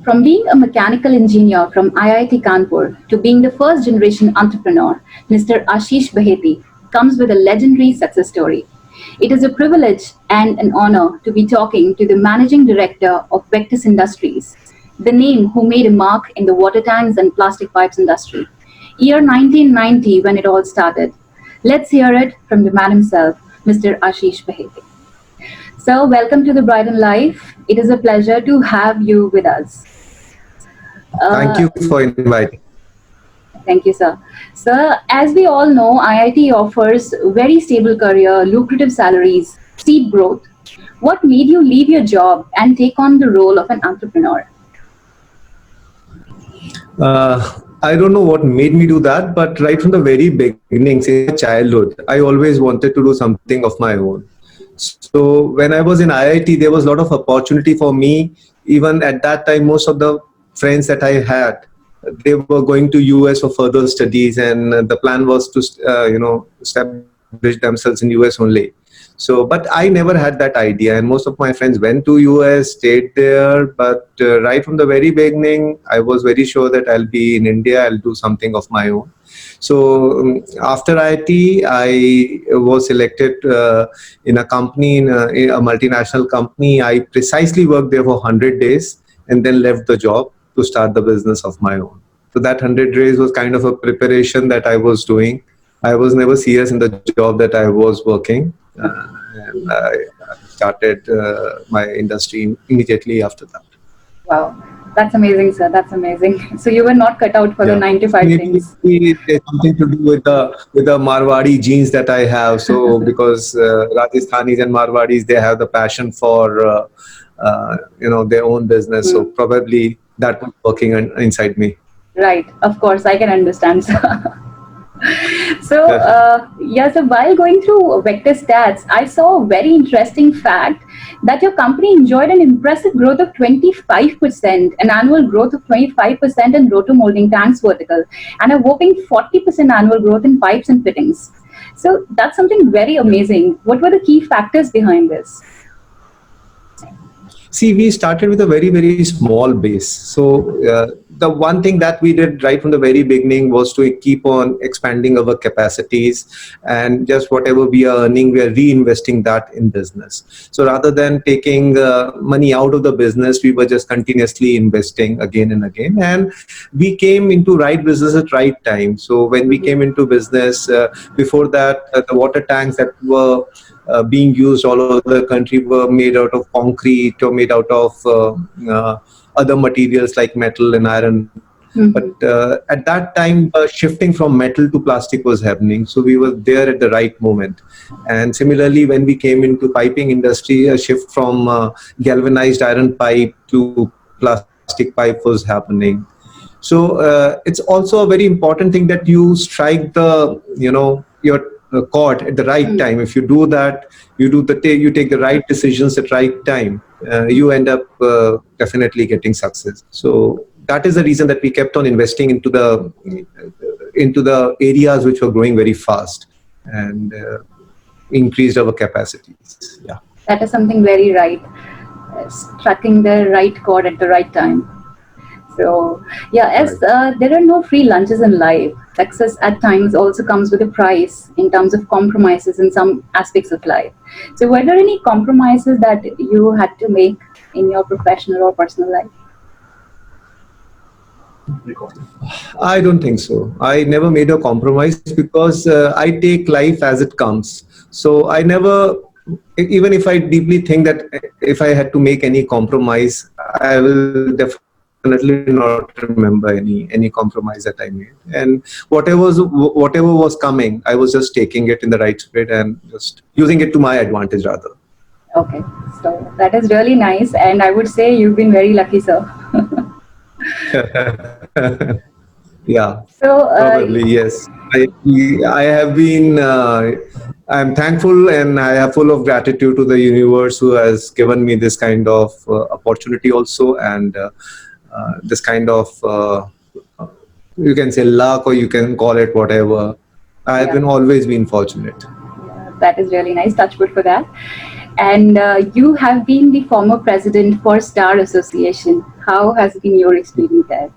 From being a mechanical engineer from IIT Kanpur to being the first generation entrepreneur, Mr. Ashish Baheti comes with a legendary success story. It is a privilege and an honor to be talking to the managing director of Vectus Industries, the name who made a mark in the water tanks and plastic pipes industry. Year 1990 when it all started. Let's hear it from the man himself, Mr. Ashish Baheti. So, welcome to the Brighton Life. It is a pleasure to have you with us. Thank Uh, you for inviting. Thank you, sir. Sir, as we all know, IIT offers very stable career, lucrative salaries, steep growth. What made you leave your job and take on the role of an entrepreneur? I don't know what made me do that, but right from the very beginning, since my childhood, I always wanted to do something of my own. So when I was in IIT, there was a lot of opportunity for me. Even at that time, most of the friends that I had, they were going to US for further studies, and the plan was to, establish themselves in US only. So, but I never had that idea, and most of my friends went to US, stayed there. But right from the very beginning, I was very sure that I'll be in India. I'll do something of my own. So after IIT, I was selected in a company, in a multinational company. I precisely worked there for 100 days and then left the job to start the business of my own. So that 100 days was kind of a preparation that I was doing. I was never serious in the job that I was working. And I started my industry immediately after that. Wow, that's amazing, sir. That's amazing. So, you were not cut out for the Yeah, 9 to 5 maybe things. there's something to do with the Marwadi genes that I have. So because Rajasthanis and Marwadis, they have the passion for their own business. So Hmm. probably that was working inside me. Right, of course, I can understand, sir. So, yeah, so while going through vector stats, I saw a very interesting fact that your company enjoyed an impressive growth of 25%, an annual growth of 25% in roto molding tanks vertical, and a whopping 40% annual growth in pipes and fittings. So, that's something very Yeah. amazing. What were the key factors behind this? See, we started with a very, very small base. So the one thing that we did right from the very beginning was to keep on expanding our capacities, and just whatever we are earning, we are reinvesting that in business. So rather than taking money out of the business, we were just continuously investing again and again. And we came into right business at right time. So when we came into business, before that, the water tanks that were being used all over the country were made out of concrete or made out of other materials like metal and iron. But Mhm. at that time, shifting from metal to plastic was happening. So we were there at the right moment. And similarly, when we came into piping industry, a shift from galvanized iron pipe to plastic pipe was happening. So it's also a very important thing that you strike the your chord at the right Mm. time. If you do that, you take the right decisions at right time, you end up definitely getting success. So that is the reason that we kept on investing into the areas which were growing very fast, and increased our capacities. Yeah. That is something very right. Striking the right chord at the right time. So, yeah, as Right. there are no free lunches in life, success at times also comes with a price in terms of compromises in some aspects of life. So, were there any compromises that you had to make in your professional or personal life? I don't think so. I never made a compromise because I take life as it comes. So I never, even if I deeply think that if I had to make any compromise, I will definitely not remember any compromise that I made. And whatever was coming, I was just taking it in the right spirit and just using it to my advantage rather. Okay, so that is really nice, and I would say you've been very lucky, sir. Yeah, So, probably yes. I have been. I'm thankful and I am full of gratitude to the universe who has given me this kind of opportunity also, and this kind of you can say luck or you can call it whatever. I have yeah. been always been fortunate. Yeah, that is really nice. Touch wood for that. And you have been the former president for Star Association. How has been your experience there?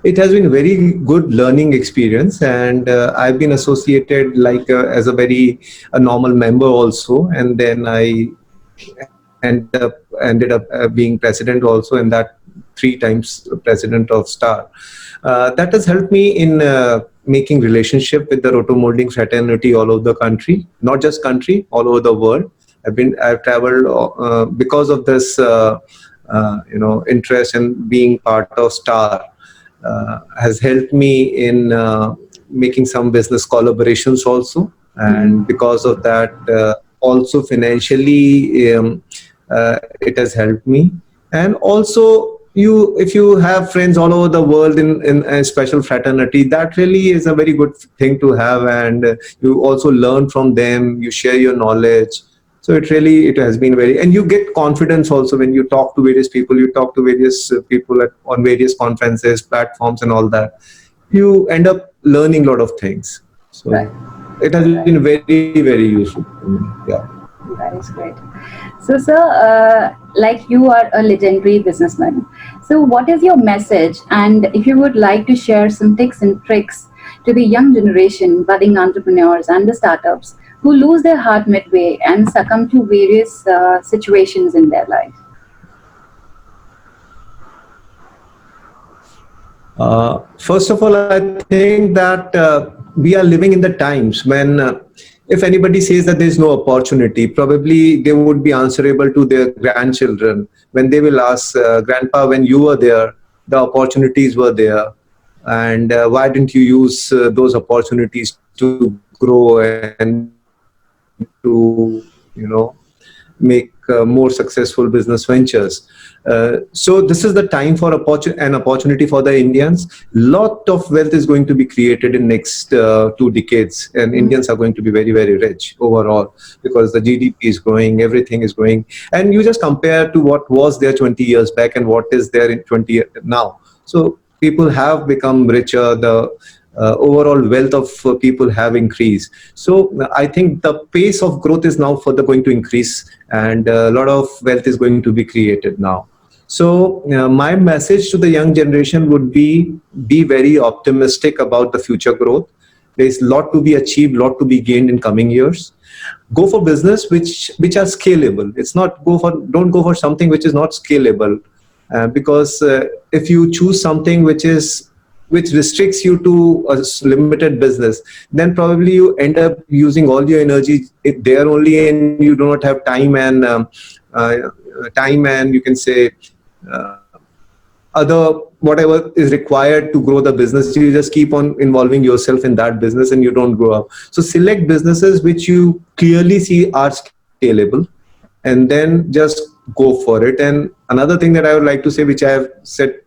It has been a very good learning experience, and I've been associated like as a very a normal member also, and then I ended up being president also, and that three times president of Star. That has helped me in making relationship with the roto molding fraternity all over the country, not just country, all over the world. I've traveled because of this interest in being part of Star. Has helped me in making some business collaborations also, and because of that also financially it has helped me. And also, if you have friends all over the world in a special fraternity, that really is a very good thing to have, and you also learn from them, you share your knowledge. So it has been very, and you get confidence also when you talk to various people, you talk to various people on various conferences, platforms, and all that. You end up learning a lot of things. So Right. it has been very, very useful for me. Yeah. That is great. So, sir, like you are a legendary businessman. So, what is your message? And if you would like to share some tips and tricks to the young generation, budding entrepreneurs, and the startups who lose their heart midway and succumb to various situations in their life? First of all, I think that we are living in the times when if anybody says that there is no opportunity, probably they would be answerable to their grandchildren when they will ask, Grandpa, when you were there, the opportunities were there. And why didn't you use those opportunities to grow and to, make more successful business ventures. So this is the time for an opportunity for the Indians. Lot of wealth is going to be created in next 2 decades, and Indians are going to be very, very rich overall because the GDP is growing, everything is growing. And you just compare to what was there 20 years back and what is there in 20 years now. So people have become richer. The overall wealth of people have increased. So I think the pace of growth is now further going to increase, and a lot of wealth is going to be created now. So my message to the young generation would be very optimistic about the future growth. There is a lot to be achieved, lot to be gained in coming years. Go for business which are scalable. Don't go for something which is not scalable, because if you choose something which restricts you to a limited business, then probably you end up using all your energy there only, and you do not have time and you can say other whatever is required to grow the business. You just keep on involving yourself in that business and you don't grow up. So select businesses which you clearly see are scalable, and then just go for it. And another thing that I would like to say, which I have said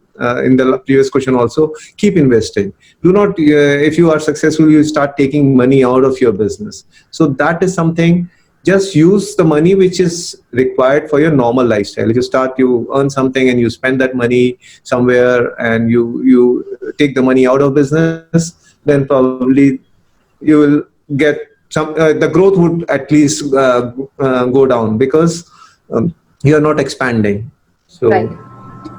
in the previous question also, keep investing. Do not, if you are successful, you start taking money out of your business. So that is something. Just use the money which is required for your normal lifestyle. If you earn something and you spend that money somewhere, and you take the money out of business, then probably you will get some, the growth would at least go down, because you are not expanding. So Right.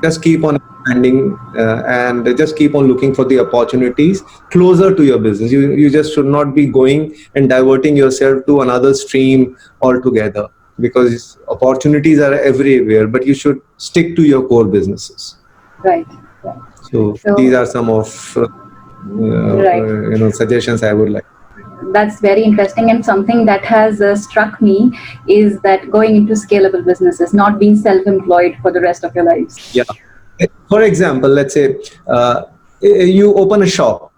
just keep on expanding, and just keep on looking for the opportunities closer to your business. You just should not be going and diverting yourself to another stream altogether, because opportunities are everywhere, but you should stick to your core businesses. Right. So So, these are some of right. suggestions I would like. That's very interesting, and something that has struck me is that going into scalable businesses, not being self-employed for the rest of your lives. Yeah. For example, let's say you open a shop,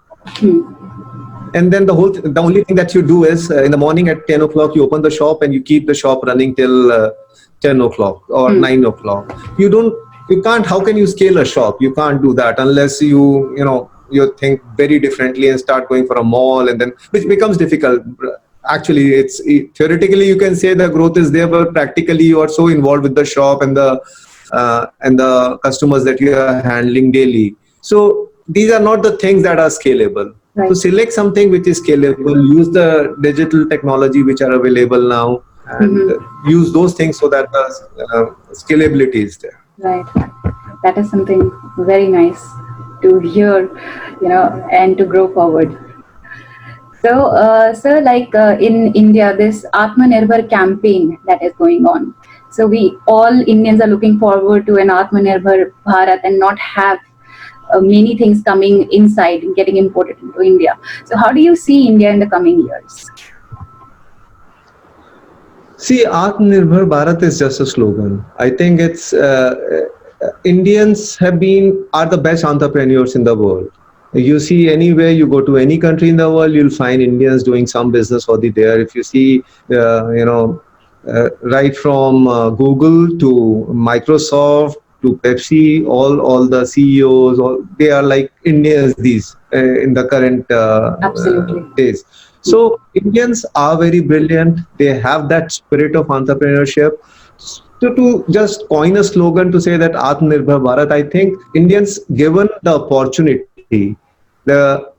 and then the only thing that you do is in the morning at 10 o'clock you open the shop and you keep the shop running till 10 o'clock or 9 o'clock. You can't. How can you scale a shop? You can't do that unless you think very differently and start going for a mall, and then which becomes difficult. Actually, theoretically you can say the growth is there, but practically you are so involved with the shop and the customers that you are handling daily. So these are not the things that are scalable. Right. So select something which is scalable. Use the digital technology which are available now, and use those things so that the scalability is there. Right. That is something very nice to hear, and to grow forward. So, sir, like in India, this Atmanirbhar campaign that is going on. So we all Indians are looking forward to an Atmanirbhar Bharat and not have many things coming inside and getting imported into India. So how do you see India in the coming years? See, Atmanirbhar Bharat is just a slogan. I think it's Indians are the best entrepreneurs in the world. You see anywhere you go to any country in the world, you'll find Indians doing some business or the there. If you see, right from Google to Microsoft to Pepsi, all the CEOs, they are like Indians these in the current Absolutely. days. So Indians are very brilliant. They have that spirit of entrepreneurship. So to just coin a slogan to say that Atmanirbhar Bharat, I think Indians, given the opportunity, the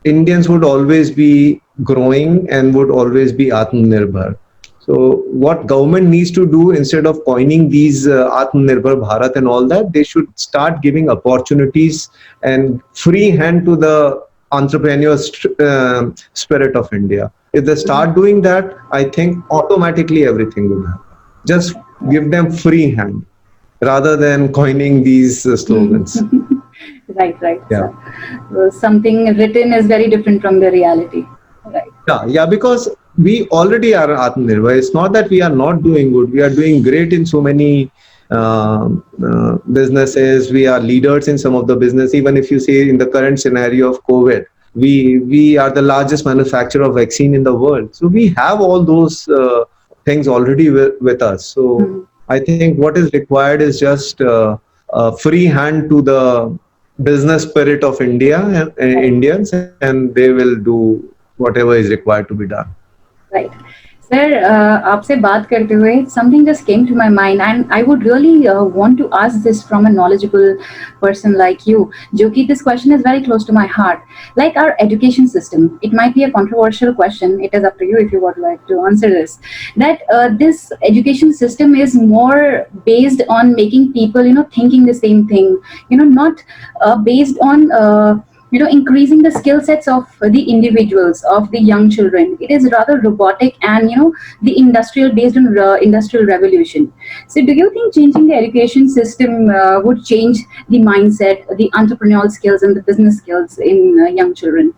Indians would always be growing and would always be Atmanirbhar. So what government needs to do, instead of coining these Atmanirbhar Bharat and all that, they should start giving opportunities and free hand to the entrepreneurial spirit of India. If they start doing that, I think automatically everything will happen. Just give them free hand rather than coining these slogans. Right, right. Yeah. Something written is very different from the reality. Right. Yeah, because we already are Atmanirbhar. It's not that we are not doing good. We are doing great in so many businesses. We are leaders in some of the business. Even if you see in the current scenario of COVID, we are the largest manufacturer of vaccine in the world. So we have all those things already with us. So I think what is required is just a free hand to the business spirit of India and Indians, and they will do whatever is required to be done. Right. Sir, आपसे बात करते हुए something just came to my mind, and I would really want to ask this from a knowledgeable person like you. Joki, this question is very close to my heart. Like our education system, it might be a controversial question. It is up to you if you would like to answer this. That this education system is more based on making people, thinking the same thing. Not based on increasing the skill sets of the individuals, of the young children. It is rather robotic and the industrial, based on industrial revolution. So do you think changing the education system would change the mindset, the entrepreneurial skills and the business skills in young children?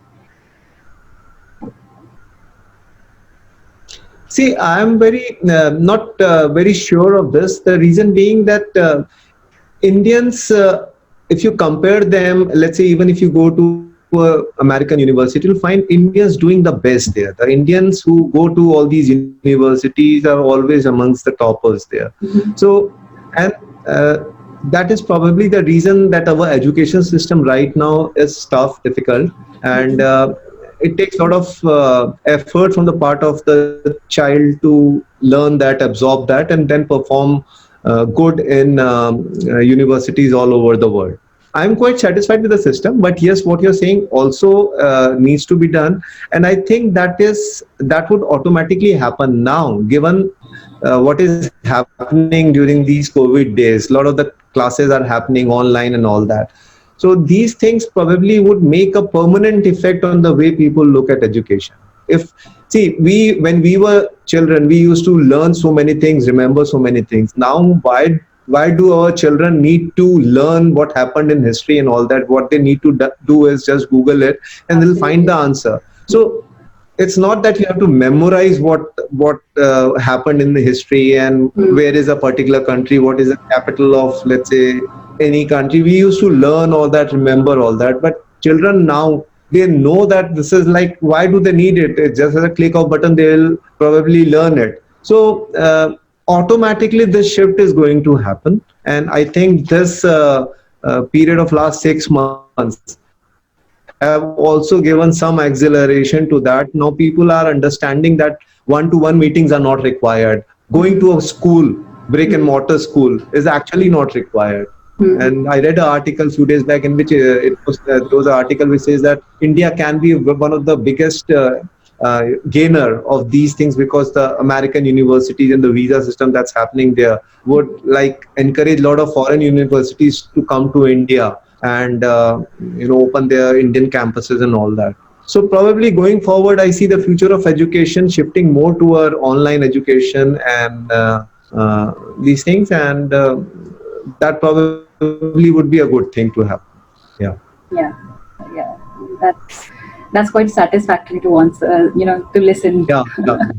See, I am not very sure of this. The reason being that Indians, if you compare them, let's say even if you go to American university, you'll find Indians doing the best there. The Indians who go to all these universities are always amongst the toppers there. So, and that is probably the reason that our education system right now is tough, difficult, and it takes a lot of effort from the part of the child to learn that, absorb that, and then perform good in universities all over the world. I'm quite satisfied with the system, but yes, what you're saying also needs to be done, and I think that would automatically happen now, given what is happening during these COVID days. A lot of the classes are happening online and all that. So these things probably would make a permanent effect on the way people look at education. When we were children, we used to learn so many things, remember so many things. Now, why do our children need to learn what happened in history and all that? What they need to do is just Google it and they'll find the answer. So it's not that you have to memorize what happened in the history and where is a particular country, what is the capital of, let's say, any country. We used to learn all that, remember all that, but children now, they know that this is like, why do they need it? It's just a click of button, they'll probably learn it. So automatically this shift is going to happen, and I think this period of last 6 months have also given some acceleration to that. Now people are understanding that one-to-one meetings are not required. Going to a school, brick and mortar school, is actually not required. And I read an article a few days back in which there was an article which says that India can be one of the biggest gainer of these things, because the American universities and the visa system that's happening there would like encourage a lot of foreign universities to come to India and open their Indian campuses and all that. So probably going forward, I see the future of education shifting more toward online education and these things, and that probably would be a good thing to have. Yeah. Yeah, yeah, that's quite satisfactory to answer, to listen. Yeah. Yeah.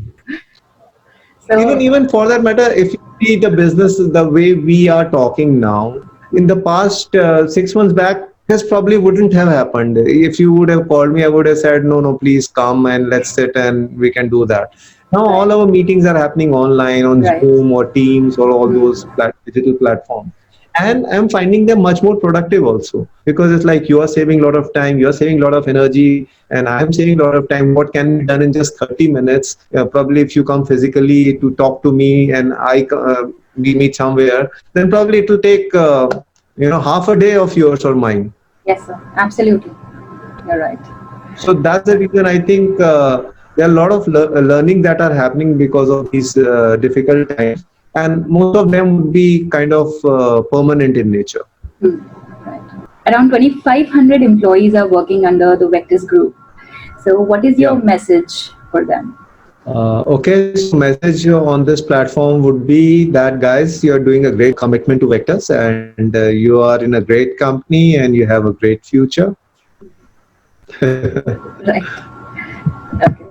So Even for that matter, if you see the business the way we are talking now, in the past 6 months back, this probably wouldn't have happened. If you would have called me, I would have said, no, no, please come and let's sit and we can do that. Now all our meetings are happening online on right. Zoom or Teams or all those digital platforms. And I'm finding them much more productive also, because it's like you are saving a lot of time, you are saving a lot of energy, and I'm saving a lot of time. What can be done in just 30 minutes? Probably if you come physically to talk to me and we meet somewhere, then probably it will take half a day of yours or mine. Yes, sir. Absolutely. You're right. So that's the reason I think there are a lot of learning that are happening because of these difficult times, and most of them would be kind of permanent in nature. Right. Around 2,500 employees are working under the Vectors Group. So what is your message for them? Okay, so message on this platform would be that, guys, you're doing a great commitment to Vectors, and you are in a great company and you have a great future. Right. Okay.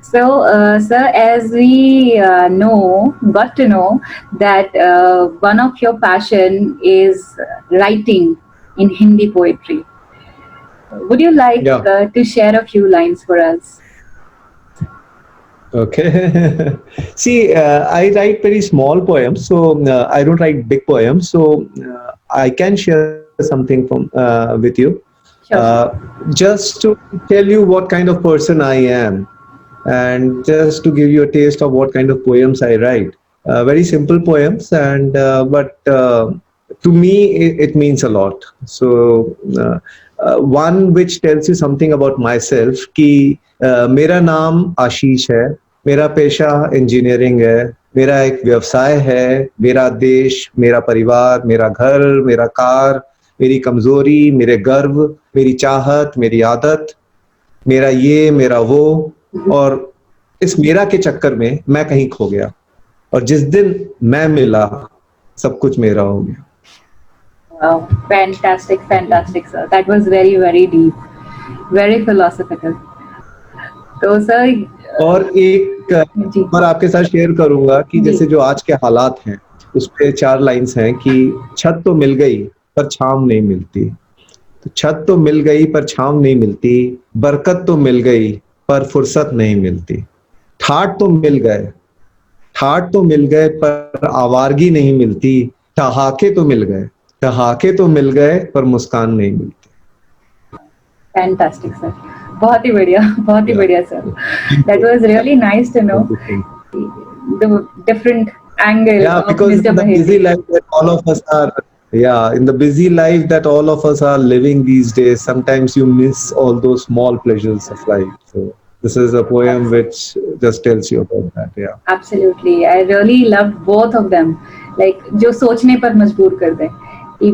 So, sir, as we got to know that one of your passion is writing in Hindi poetry. Would you like to share a few lines for us? Okay. See, I write very small poems, so I don't write big poems. So I can share something from with you. Sure. Just to tell you what kind of person I am, and just to give you a taste of what kind of poems I write. Very simple poems, and but to me it means a lot. So one which tells you something about myself कि मेरा नाम आशीष है, मेरा पेशा engineering है, मेरा एक व्यवसाय है, मेरा देश, मेरा परिवार, मेरा घर, मेरा कार, मेरी कमजोरी, मेरे गर्व, मेरी चाहत, मेरी आदत, मेरा ये, मेरा वो, और इस मेरा के चक्कर में मैं कहीं खो गया, और जिस दिन मैं मिला सब कुछ मेरा हो गया. Wow, fantastic, fantastic, sir. That was very, very deep, very philosophical. तो सर और एक और आपके साथ शेयर करूंगा कि जैसे जो आज के हालात हैं उस पे 4 लाइंस हैं कि छत तो मिल गई पर छांव नहीं मिलती, तो छत तो मिल गई पर छांव नहीं मिलती, बरकत तो मिल गई पर फुर्सत नहीं मिलती, ठाट तो मिल गए पर आवारगी नहीं मिलती, ठहाके तो मिल गए पर मुस्कान नहीं मिलती. Fantastic, sir. बहुत ही बढ़िया, sir. That was really nice to know the different angle. Yeah, of because Mr. in the busy life that all of us are, in the busy life that all of us are living these days, sometimes you miss all those small pleasures of life. So this is a poem which just tells you about that. Yeah. Absolutely, I really loved both of them. Like जो सोचने पर मजबूर कर दे कि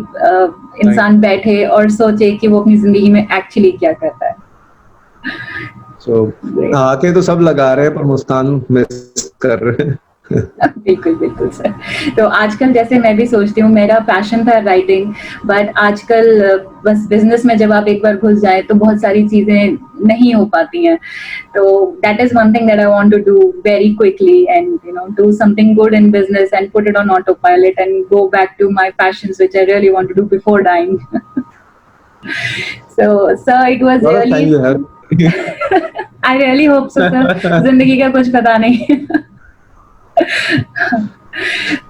इंसान बैठे और सोचे कि वो अपनी जिंदगी में एक्चुअली क्या करता है. So आके तो सब लगा रहे हैं पर मुस्कान मिस कर रहे हैं. बिल्कुल सर. तो आजकल जैसे मैं भी सोचती हूँ, मेरा पैशन था राइटिंग, बट आजकल बस बिजनेस में जब आप एक बार घुस जाए तो बहुत सारी चीजें नहीं हो पाती हैं. तो that is one thing that I want to do very quickly and do something good in business and put it on auto pilot and go back to my passions which I really want to do before dying. So sir, it was really I really hope so, sir. जिंदगी का कुछ पता नहीं.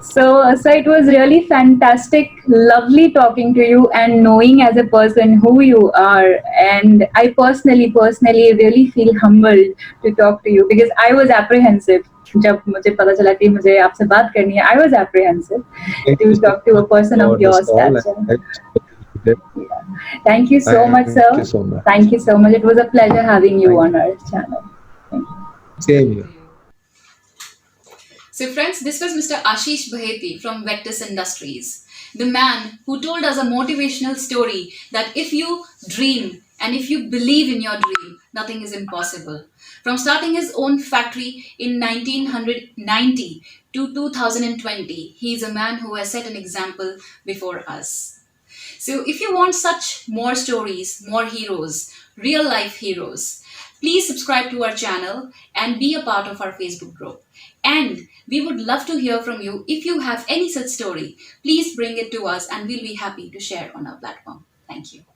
So, sir, it was really fantastic, lovely talking to you and knowing as a person who you are. And I personally really feel humbled to talk to you because I was apprehensive. जब मुझे पता चला कि मुझे आपसे बात करनी है, I was apprehensive to talk to a person of your stature. Thank you so much, sir. Thank you so much. Thank you so much. It was a pleasure having you on our channel. Same here. So, friends, this was Mr. Ashish Baheti from Vectus Industries, the man who told us a motivational story that if you dream and if you believe in your dream, nothing is impossible. From starting his own factory in 1990 to 2020, he is a man who has set an example before us. So, if you want such more stories, more heroes, real life heroes, please subscribe to our channel and be a part of our Facebook group. And we would love to hear from you. If you have any such story, please bring it to us and we'll be happy to share on our platform. Thank you.